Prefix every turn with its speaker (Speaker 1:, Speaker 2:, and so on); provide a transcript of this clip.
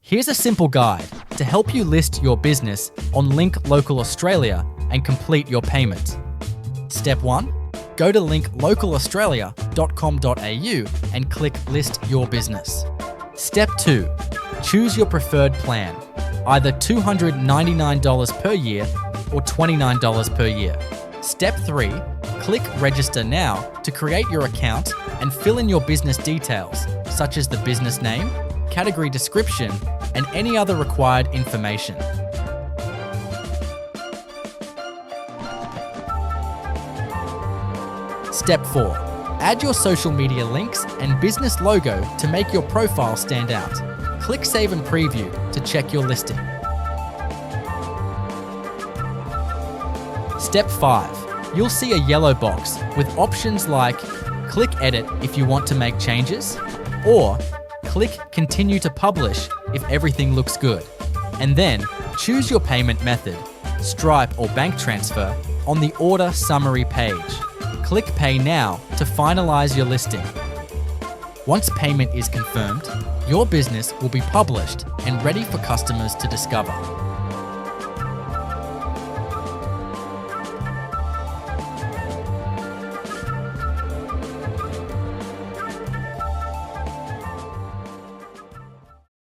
Speaker 1: Here's a simple guide to help you list your business on Link Local Australia and complete your payment. Step 1. Go to linklocalaustralia.com.au and click List Your Business. Step 2. Choose your preferred plan, either $299 per year or $29 per year. Step 3. Click Register Now to create your account and fill in your business details, such as the business name, category description, and any other required information. Step 4. Add your social media links and business logo to make your profile stand out. Click Save and Preview to check your listing. Step 5. You'll see a yellow box with options like click Edit if you want to make changes, or click Continue to Publish if everything looks good, and then choose your payment method, Stripe or bank transfer, on the Order Summary page. Click Pay Now to finalize your listing. Once payment is confirmed, your business will be published and ready for customers to discover.